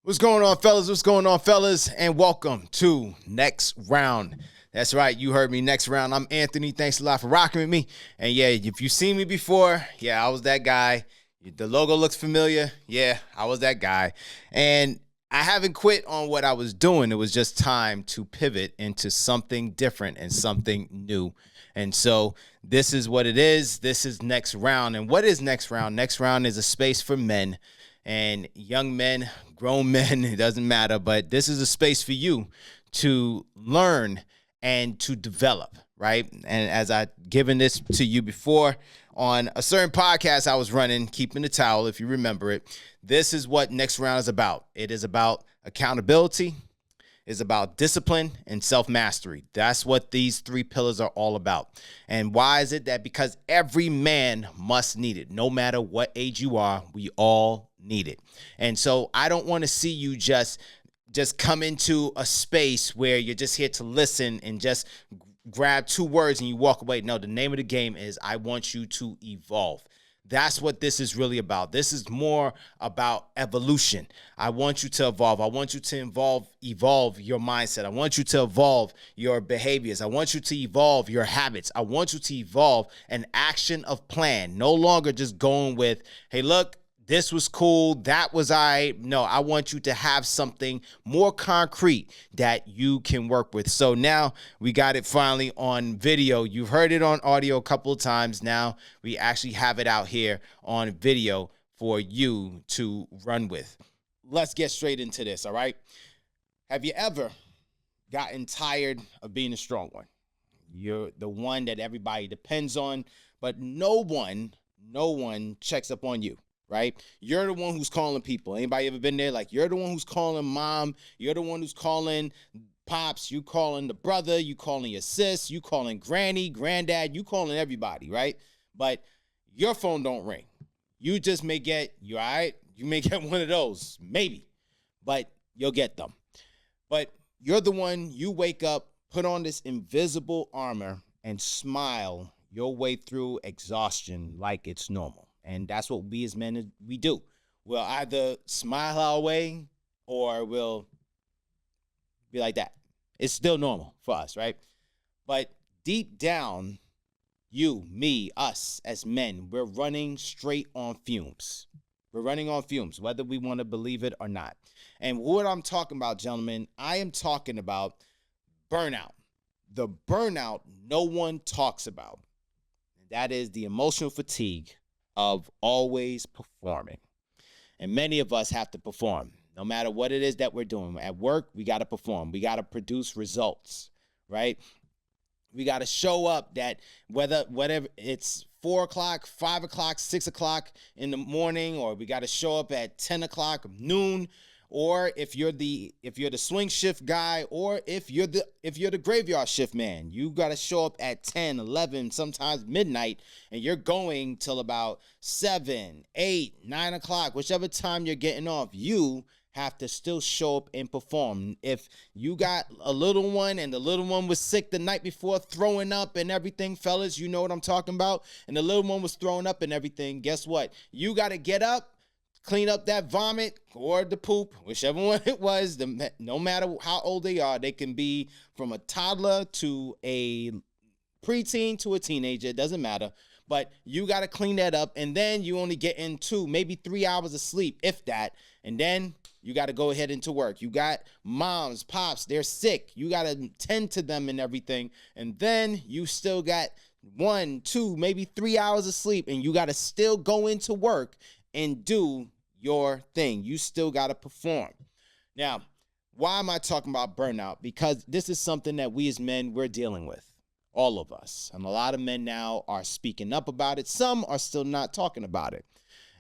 What's going on, fellas? What's going on, fellas? And welcome to Next Round. That's right, you heard me, Next Round. I'm Anthony. Thanks a lot for rocking with me. And yeah, if you've seen me before, I was that guy. The logo looks familiar. Yeah, I was that guy. And I haven't quit on what I was doing. It was just time to pivot into something different and something new. And so this is what it is. This is Next Round. And what is Next Round? Next Round is a space for men and young men, grown men, it doesn't matter, but this is a space for you to learn and to develop, right? And as I've given this to you before on a certain podcast I was running, Keeping the Towel, if you remember it, this is what Next Round is about. It is about accountability, it's about discipline and self-mastery. That's what these three pillars are all about. And why is it that? Because every man must need it. No matter what age you are, we all need it. And so I don't want to see you just come into a space where you're just here to listen and just grab two words and you walk away. No, the name of the game is I want you to evolve. That's what this is really about. This is more about evolution. I want you to evolve. I want you to evolve your mindset. I want you to evolve your behaviors. I want you to evolve your habits. I want you to evolve an action of plan. No longer just going with, hey, look, this was cool, that was No, I want you to have something more concrete that you can work with. So now we got it finally on video. You've heard it on audio a couple of times. Now we actually have it out here on video for you to run with. Let's get straight into this, all right? Have you ever gotten tired of being a strong one? You're the one that everybody depends on, but no one checks up on you. Right? You're the one who's calling people. Anybody ever been there? Like, you're the one who's calling mom. You're the one who's calling pops. You calling the brother. You calling your sis. You calling granny, granddad. You calling everybody, right? But your phone don't ring. You just may get, you all right? You may get one of those, maybe. But you'll get them. But you're the one, you wake up, put on this invisible armor, and smile your way through exhaustion like it's normal. And that's what we as men, we do. We'll either smile our way or we'll be like that. It's still normal for us, right? But deep down, you, me, us as men, we're running straight on fumes. We're running on fumes, whether we want to believe it or not. And what I'm talking about, gentlemen, I am talking about burnout. The burnout no one talks about. And that is the emotional fatigue of always performing. And many of us have to perform. No matter what it is that we're doing. At work, we got to perform. We got to produce results, right? We got to show up that whatever it's 4 o'clock, 5 o'clock, 6 o'clock in the morning, or we got to show up at 10 o'clock, noon, or if you're the swing shift guy, or if you're the graveyard shift man, you got to show up at 10, 11, sometimes midnight, and you're going till about 7, 8, 9 o'clock, whichever time you're getting off. You have to still show up and perform. If you got a little one and the little one was sick the night before, throwing up and everything, fellas, you know what I'm talking about, and the little one was throwing up and everything, guess what? You got to get up, clean up that vomit or the poop, whichever one it was. No matter how old they are, they can be from a toddler to a preteen to a teenager. It doesn't matter. But you got to clean that up. And then you only get in 2, maybe 3 hours of sleep, if that. And then you got to go ahead into work. You got moms, pops, they're sick. You got to tend to them and everything. And then you still got 1, 2, maybe 3 hours of sleep. And you got to still go into work and do your thing. You still got to perform. Now, why am I talking about burnout? Because this is something that we as men, we're dealing with. All of us. And a lot of men now are speaking up about it. Some are still not talking about it.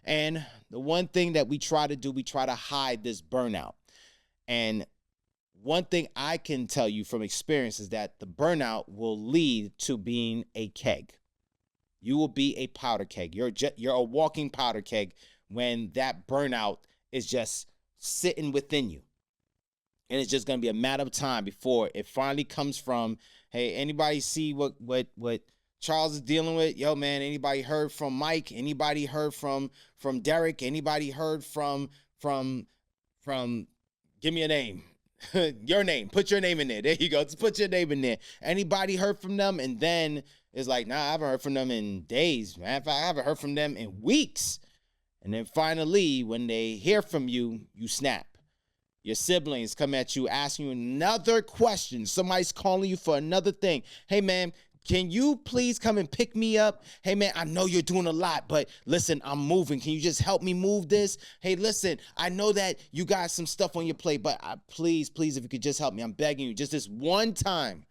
And the one thing that we try to do, we try to hide this burnout. And one thing I can tell you from experience is that the burnout will lead to being a keg. You will be a powder keg. You're a walking powder keg when that burnout is just sitting within you. And it's just going to be a matter of time before it finally comes from, hey, anybody see what Charles is dealing with? Yo, man, anybody heard from Mike? Anybody heard from Derek? Anybody heard from Give me a name. Your name. Put your name in there. There you go. Just put your name in there. Anybody heard from them? And then it's like, nah, I haven't heard from them in days, man. In fact, I haven't heard from them in weeks. And then finally, when they hear from you, you snap. Your siblings come at you, asking you another question. Somebody's calling you for another thing. Hey, man, can you please come and pick me up? Hey, man, I know you're doing a lot, but listen, I'm moving. Can you just help me move this? Hey, listen, I know that you got some stuff on your plate, but please, if you could just help me. I'm begging you, just this one time.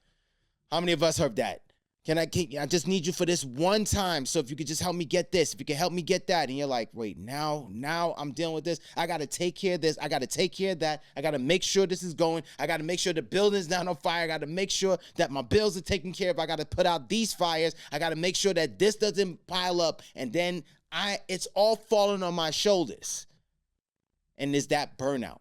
How many of us heard that? I just need you for this one time. So if you could just help me get this, if you could help me get that. And you're like, wait, now I'm dealing with this. I got to take care of this. I got to take care of that. I got to make sure this is going. I got to make sure the building's not on fire. I got to make sure that my bills are taken care of. I got to put out these fires. I got to make sure that this doesn't pile up. And then it's all falling on my shoulders. And there's that burnout.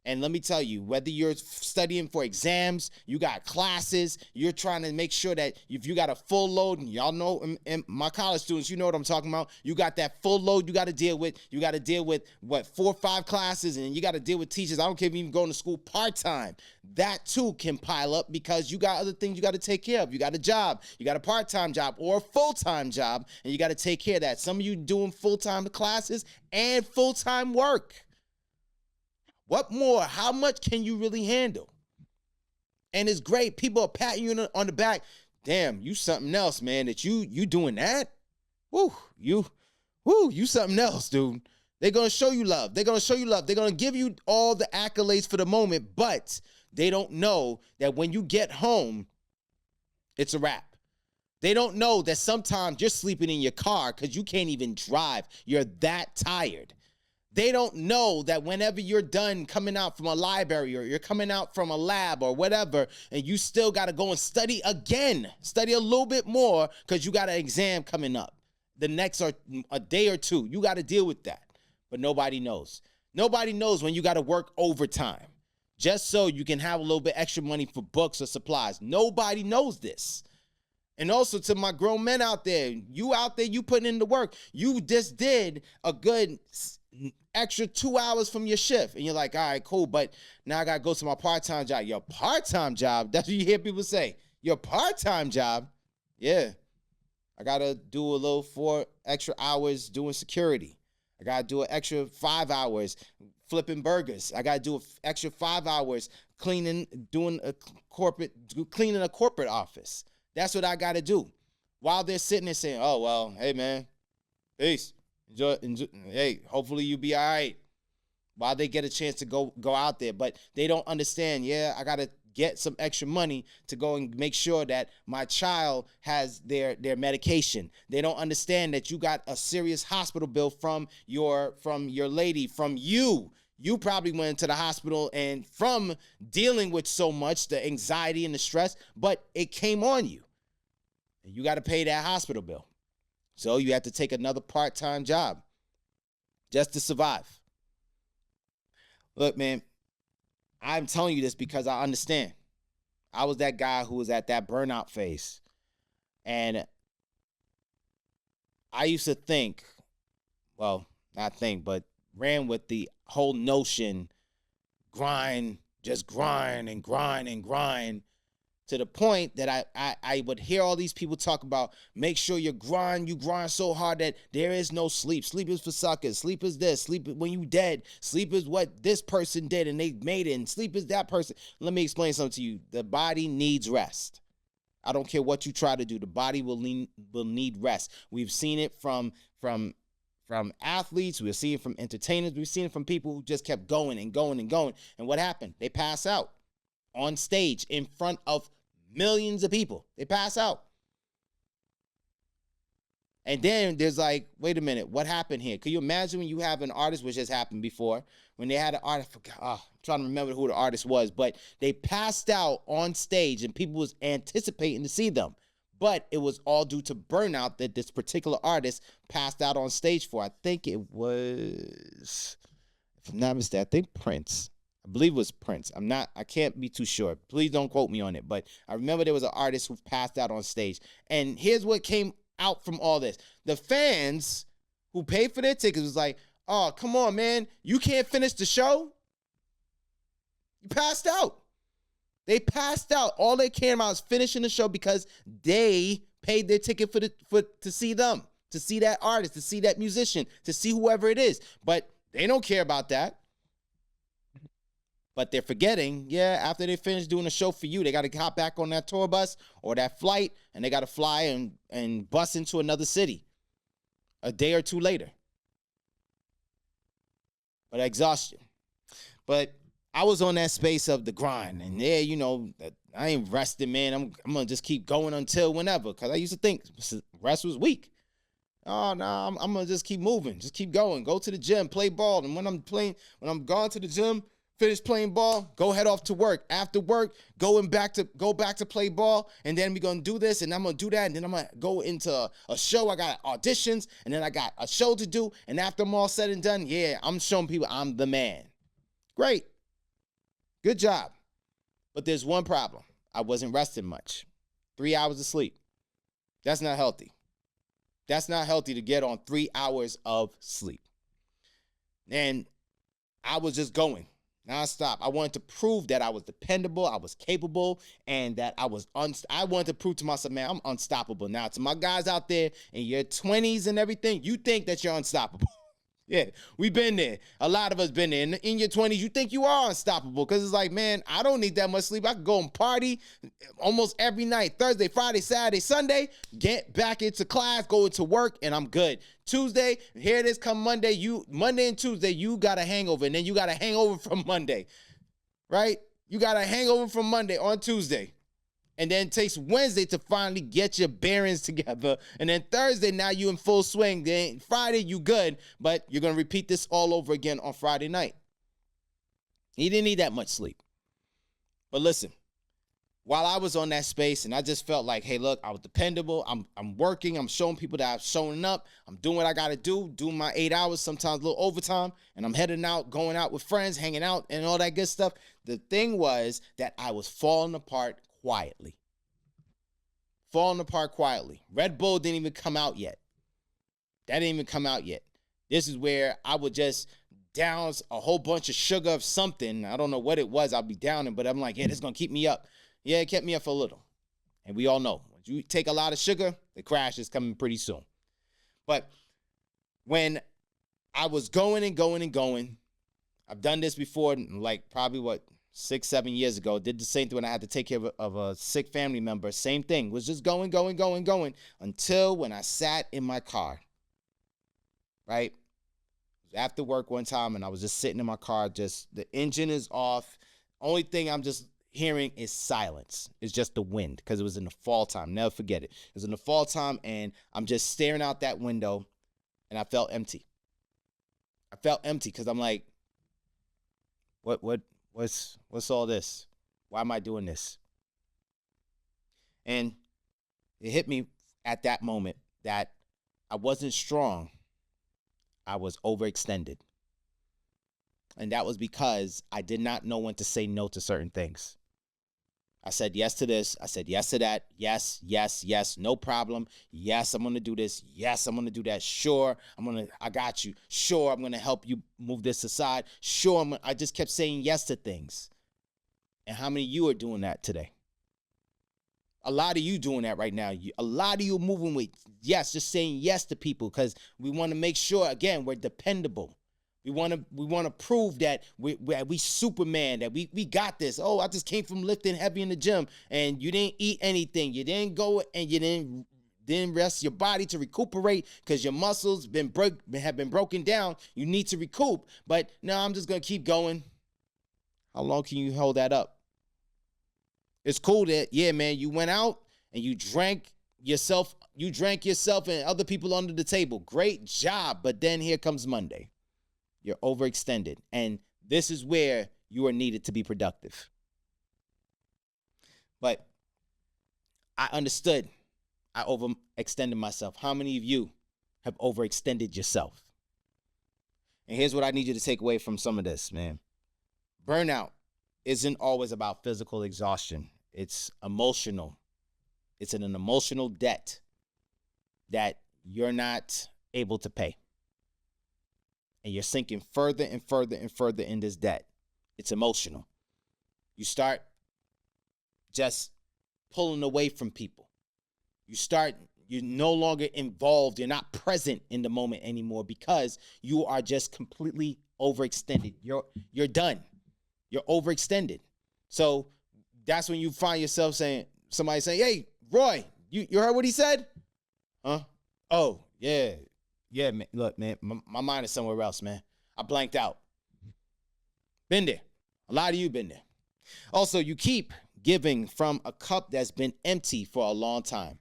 And let me tell you, whether you're studying for exams, you got classes, you're trying to make sure that if you got a full load, and y'all know, and my college students, you know what I'm talking about. You got that full load you got to deal with. You got to deal with, 4 or 5 classes, and you got to deal with teachers. I don't care if you're even going to school part-time. That, too, can pile up because you got other things you got to take care of. You got a job. You got a part-time job or a full-time job, and you got to take care of that. Some of you doing full-time classes and full-time work. What more? How much can you really handle? And it's great. People are patting you on the back. Damn, you something else, man. That you doing that? You something else, dude. They're going to show you love. They're going to give you all the accolades for the moment, but they don't know that when you get home, it's a wrap. They don't know that sometimes you're sleeping in your car because you can't even drive. You're that tired. They don't know that whenever you're done coming out from a library or you're coming out from a lab or whatever, and you still got to go and study again, study a little bit more because you got an exam coming up the next or a day or two. You got to deal with that. But nobody knows. Nobody knows when you got to work overtime just so you can have a little bit extra money for books or supplies. Nobody knows this. And also to my grown men out there, you putting in the work. You just did a good extra 2 hours from your shift. And you're like, all right, cool. But now I got to go to my part-time job. Your part-time job? That's what you hear people say. Your part-time job? Yeah. I got to do a little 4 extra hours doing security. I got to do an extra 5 hours flipping burgers. I got to do an extra 5 hours cleaning a corporate office. That's what I got to do. While they're sitting there saying, oh, well, hey, man, peace. Enjoy. Hey, hopefully you be all right. While they get a chance to go out there. But they don't understand, I got to get some extra money to go and make sure that my child has their medication. They don't understand that you got a serious hospital bill from your lady, from you. You probably went to the hospital and from dealing with so much, the anxiety and the stress, but it came on you. And you got to pay that hospital bill. So you have to take another part-time job just to survive. Look, man, I'm telling you this because I understand. I was that guy who was at that burnout phase. And I used to think, well, not think, but ran with the whole notion, grind, just grind and grind and grind, to the point that I would hear all these people talk about, make sure you grind so hard that there is no sleep. Sleep is for suckers. Sleep is this. Sleep is when you dead. Sleep is what this person did and they made it. And sleep is that person. Let me explain something to you. The body needs rest. I don't care what you try to do. The body will need rest. We've seen it from athletes. We've seen it from entertainers. We've seen it from people who just kept going and going and going. And what happened? They pass out on stage in front of millions of people. They pass out. And then there's like, wait a minute, what happened here? Can you imagine when you have an artist, which has happened before, when they had an artist, I'm trying to remember who the artist was, but they passed out on stage and people was anticipating to see them. But it was all due to burnout that this particular artist passed out on stage for. I think it was, if I'm not mistaken, I think Prince. I believe it was Prince. I can't be too sure. Please don't quote me on it. But I remember there was an artist who passed out on stage. And here's what came out from all this. The fans who paid for their tickets was like, oh, come on, man. You can't finish the show? You passed out. They passed out. All they care about is finishing the show because they paid their ticket to see them, to see that artist, to see that musician, to see whoever it is. But they don't care about that. But they're forgetting, after they finish doing a show for you, they got to hop back on that tour bus or that flight, and they got to fly and bus into another city a day or two later. But exhaustion. But I was on that space of the grind, and I ain't resting, man. I'm gonna just keep going until whenever, because I used to think rest was weak. Oh no, I'm gonna just keep moving, just keep going. Go to the gym, play ball, and when I'm gone to the gym, finish playing ball, go head off to work. After work, go back to play ball, and then we're gonna do this, and I'm gonna do that, and then I'm gonna go into a show. I got auditions, and then I got a show to do, and after I'm all said and done, I'm showing people I'm the man. Great. Good job. But there's one problem. I wasn't resting much. 3 hours of sleep. That's not healthy. That's not healthy to get on 3 hours of sleep. And I was just going nonstop. I wanted to prove that I was dependable, I was capable, and that I wanted to prove to myself, man, I'm unstoppable. Now, to my guys out there in your 20s and everything, you think that you're unstoppable. Yeah, we've been there. A lot of us been there. In your 20s, you think you are unstoppable because it's like, man, I don't need that much sleep. I can go and party almost every night. Thursday, Friday, Saturday, Sunday, get back into class, go into work, and I'm good. Tuesday, here it is come Monday. Monday and Tuesday, you got a hangover, and then you got a hangover from Monday, right? You got a hangover from Monday on Tuesday. And then it takes Wednesday to finally get your bearings together. And then Thursday, now you in full swing. Then Friday, you good. But you're going to repeat this all over again on Friday night. He didn't need that much sleep. But listen, while I was on that space and I just felt like, hey, look, I was dependable. I'm working. I'm showing people that I'm showing up. I'm doing what I got to do, doing my 8 hours, sometimes a little overtime. And I'm heading out, going out with friends, hanging out and all that good stuff. The thing was that I was falling apart quietly. Red Bull didn't even come out yet. That didn't even come out yet. This is where I would just down a whole bunch of sugar of something. I don't know what it was I'll be downing, but I'm like, this is going to keep me up. Yeah, it kept me up for a little. And we all know, when you take a lot of sugar, the crash is coming pretty soon. But when I was going and going and going, I've done this before, like probably 6-7 years ago, did the same thing when I had to take care of a sick family member. Same thing, was just going until when I sat in my car, right? It was after work one time and I was just sitting in my car, just the engine is off. Only thing I'm just hearing is silence. It's just the wind because it was in the fall time. Never forget it. It was in the fall time and I'm just staring out that window and I felt empty. Because I'm like, What's all this? Why am I doing this? And it hit me at that moment that I wasn't strong. I was overextended. And that was because I did not know when to say no to certain things. I said yes to this. I said yes to that. Yes, yes, yes. No problem. Yes, I'm going to do this. Yes, I'm going to do that. Sure, I got you. Sure, I'm going to help you move this aside. Sure, I just kept saying yes to things. And how many of you are doing that today? A lot of you doing that right now. A lot of you moving with yes, just saying yes to people because we want to make sure, again, we're dependable. We want to prove that we Superman, that we got this. Oh, I just came from lifting heavy in the gym and you didn't eat anything. You didn't go and you didn't rest your body to recuperate because your muscles have been broken down. You need to recoup. But no, I'm just going to keep going. How long can you hold that up? It's cool that, man, you went out and you drank yourself and other people under the table. Great job. But then here comes Monday. You're overextended. And this is where you are needed to be productive. But I understood. I overextended myself. How many of you have overextended yourself? And here's what I need you to take away from some of this, man. Burnout isn't always about physical exhaustion. It's emotional. It's an emotional debt that you're not able to pay. And you're sinking further and further and further in this debt. It's emotional. You start just pulling away from people. You're no longer involved. You're not present in the moment anymore because you are just completely overextended. You're done. You're overextended. So that's when you find yourself somebody saying, hey, Roy, you heard what he said? Huh? Oh, yeah. Yeah, man. Look, man, my mind is somewhere else, man. I blanked out. Been there. A lot of you been there. Also, you keep giving from a cup that's been empty for a long time.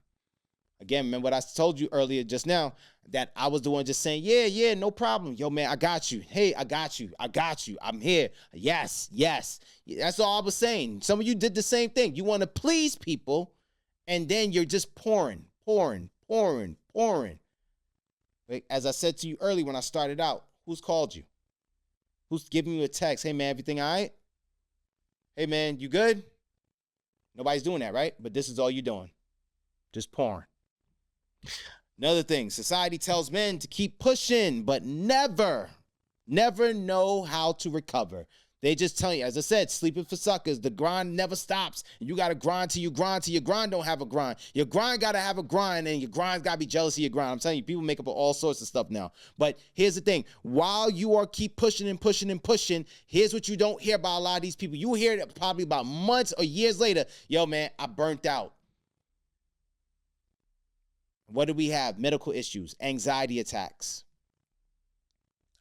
Again, remember what I told you earlier just now, that I was the one just saying, yeah, no problem. Yo, man, I got you. Hey, I got you. I'm here. Yes. That's all I was saying. Some of you did the same thing. You want to please people, and then you're just pouring. As I said to you earlier when I started out, who's called you? Who's giving you a text? Hey, man, everything all right? Hey, man, you good? Nobody's doing that, right? But this is all you're doing. Just pouring. Another thing, society tells men to keep pushing, but never know how to recover. They just tell you, as I said, sleeping for suckers. The grind never stops. You got to grind till you grind till your grind don't have a grind. Your grind got to have a grind, and your grind got to be jealous of your grind. I'm telling you, people make up all sorts of stuff now. But here's the thing. While you are keep pushing, here's what you don't hear about a lot of these people. You hear it probably about months or years later. Yo, man, I burnt out. What do we have? Medical issues, anxiety attacks.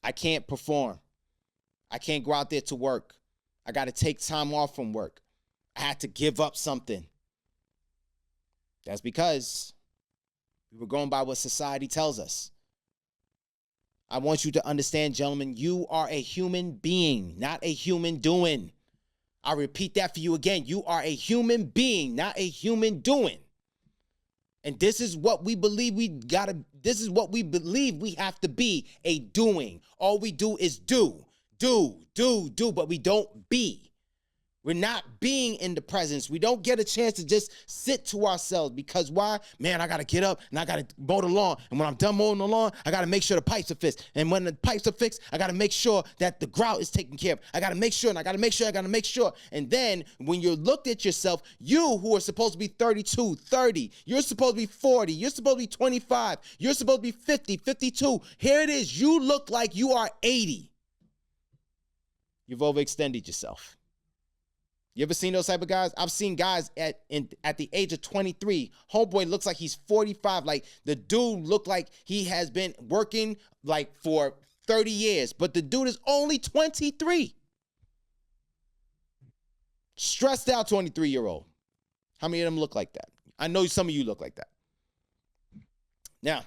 I can't perform. I can't go out there to work. I got to take time off from work. I had to give up something. That's because we were going by what society tells us. I want you to understand, gentlemen, you are a human being, not a human doing. I'll repeat that for you again. You are a human being, not a human doing. And this is what we believe this is what we believe we have to be, a doing. All we do is do, but we don't be. We're not being in the presence. We don't get a chance to just sit to ourselves because why? Man, I got to get up and I got to mow the lawn. And when I'm done mowing the lawn, I got to make sure the pipes are fixed. And when the pipes are fixed, I got to make sure that the grout is taken care of. I got to make sure. And then when you looked at yourself, you who are supposed to be 32, 30, you're supposed to be 40, you're supposed to be 25, you're supposed to be 50, 52. Here it is. You look like you are 80. You've overextended yourself. You ever seen those type of guys? I've seen guys at the age of 23. Homeboy looks like he's 45. Like the dude looked like he has been working like for 30 years, but the dude is only 23. Stressed out 23-year-old. How many of them look like that? I know some of you look like that. Now,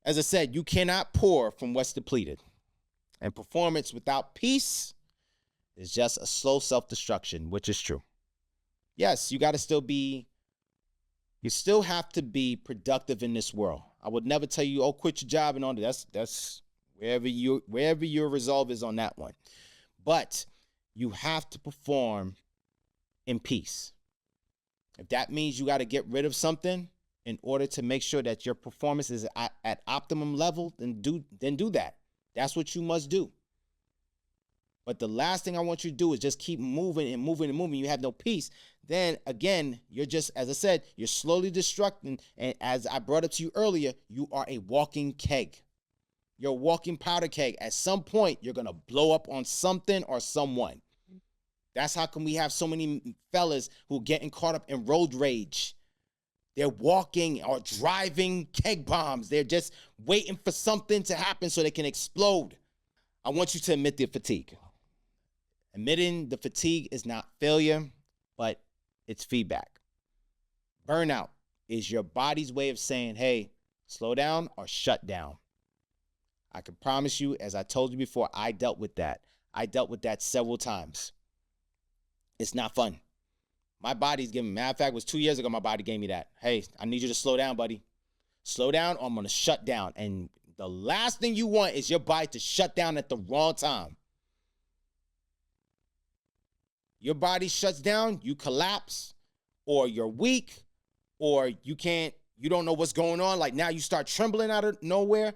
as I said, you cannot pour from what's depleted. And performance without peace is just a slow self-destruction, which is true. Yes, you still have to be productive in this world. I would never tell you, quit your job and all that. That's wherever your resolve is on that one. But you have to perform in peace. If that means you got to get rid of something in order to make sure that your performance is at optimum level, then do that. That's what you must do. But the last thing I want you to do is just keep moving. You have no peace. Then again, you're just, as I said, you're slowly destructing. And as I brought up to you earlier, you are a walking keg. You're a walking powder keg. At some point, you're going to blow up on something or someone. That's how come we have so many fellas who are getting caught up in road rage. They're walking or driving keg bombs. They're just waiting for something to happen so they can explode. I want you to admit the fatigue. Admitting the fatigue is not failure, but it's feedback. Burnout is your body's way of saying, hey, slow down or shut down. I can promise you, as I told you before, I dealt with that. I dealt with that several times. It's not fun. My body's giving me, matter of fact, it was 2 years ago, my body gave me that. Hey, I need you to slow down, buddy. Slow down or I'm going to shut down. And the last thing you want is your body to shut down at the wrong time. Your body shuts down, you collapse, or you're weak, or you don't know what's going on. Like now you start trembling out of nowhere.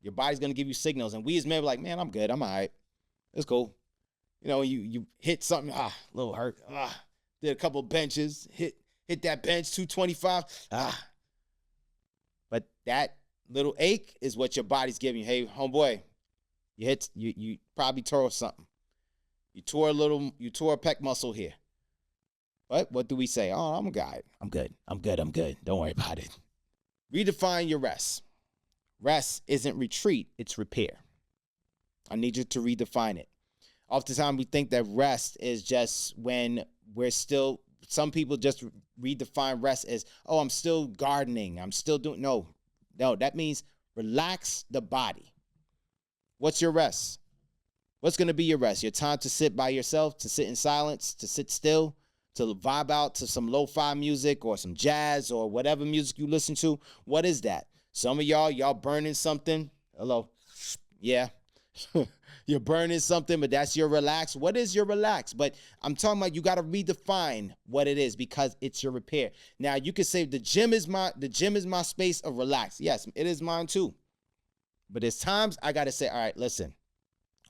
Your body's going to give you signals. And we as men are like, man, I'm good. I'm all right. It's cool. You know, you hit something, a little hurt. Did a couple benches, hit that bench, 225. But that little ache is what your body's giving you. Hey, homeboy, you probably tore something. You tore a pec muscle here. But what do we say? Oh, I'm a guy. I'm good. Don't worry about it. Redefine your rest. Rest isn't retreat, it's repair. I need you to redefine it. Oftentimes we think that rest is just when we're still, some people just redefine rest as, oh, I'm still gardening. I'm still doing, no, that means relax the body. What's your rest? What's going to be your rest? Your time to sit by yourself, to sit in silence, to sit still, to vibe out to some lo-fi music or some jazz or whatever music you listen to. What is that? Some of y'all burning something. Hello. Yeah. You're burning something, but that's your relax. What is your relax? But I'm talking about you got to redefine what it is because it's your repair. Now you can say the gym is my space of relax. Yes, it is mine too. But there's times I got to say, all right, listen,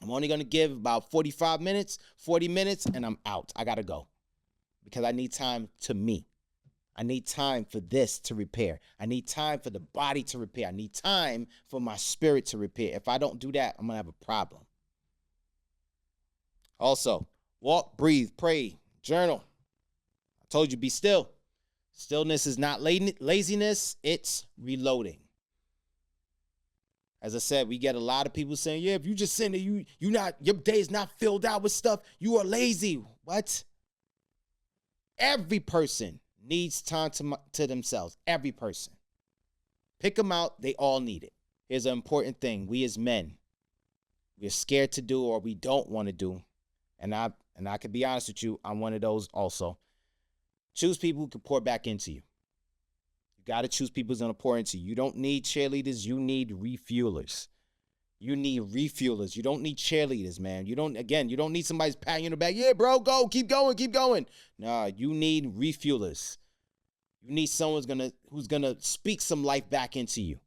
I'm only going to give about 45 minutes, 40 minutes, and I'm out. I got to go because I need time to me. I need time for this to repair. I need time for the body to repair. I need time for my spirit to repair. If I don't do that, I'm going to have a problem. Also, walk, breathe, pray, journal. I told you, be still. Stillness is not laziness. It's reloading. As I said, we get a lot of people saying, yeah, if you just sitting there, your day is not filled out with stuff, you are lazy. What? Every person needs time to themselves. Every person. Pick them out. They all need it. Here's an important thing. We as men, we're scared to do or we don't want to do. And I can be honest with you, I'm one of those also. Choose people who can pour back into you. You got to choose people who's going to pour into you. You don't need cheerleaders. You need refuelers. You need refuelers. You don't need cheerleaders, man. You don't need somebody's patting you in the back. Yeah, bro, go. Keep going. Nah, you need refuelers. You need someone who's gonna speak some life back into you.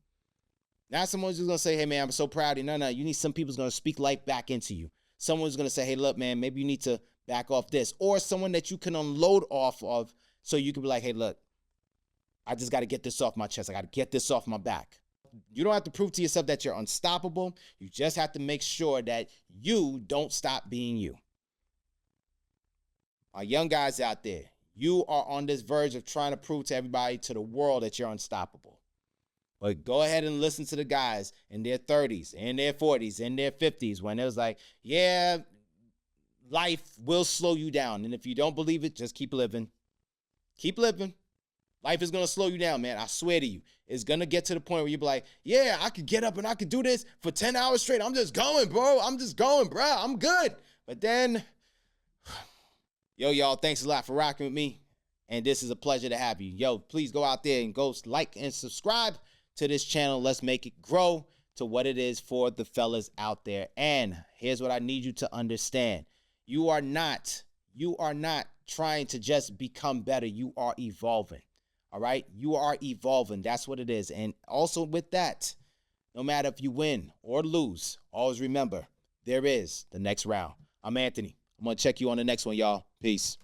Not someone who's gonna say, hey, man, I'm so proud of you. No. You need some people who's gonna speak life back into you. Someone who's gonna say, hey, look, man, maybe you need to back off this. Or someone that you can unload off of so you can be like, hey, look, I just got to get this off my chest. I got to get this off my back. You don't have to prove to yourself that you're unstoppable. You just have to make sure that you don't stop being you. Our young guys out there, you are on this verge of trying to prove to everybody, to the world, that you're unstoppable. But go ahead and listen to the guys in their 30s, in their 40s, in their 50s, when it was like, yeah, life will slow you down. And if you don't believe it, just keep living. Keep living. Life is going to slow you down, man. I swear to you. It's going to get to the point where you're like, yeah, I could get up and I could do this for 10 hours straight. I'm just going, bro. I'm good. But then, yo, y'all, thanks a lot for rocking with me. And this is a pleasure to have you. Yo, please go out there and go like and subscribe to this channel. Let's make it grow to what it is for the fellas out there. And here's what I need you to understand. You are not trying to just become better. You are evolving. All right. You are evolving. That's what it is. And also with that, no matter if you win or lose, always remember there is the next round. I'm Anthony. I'm going to check you on the next one, y'all. Peace.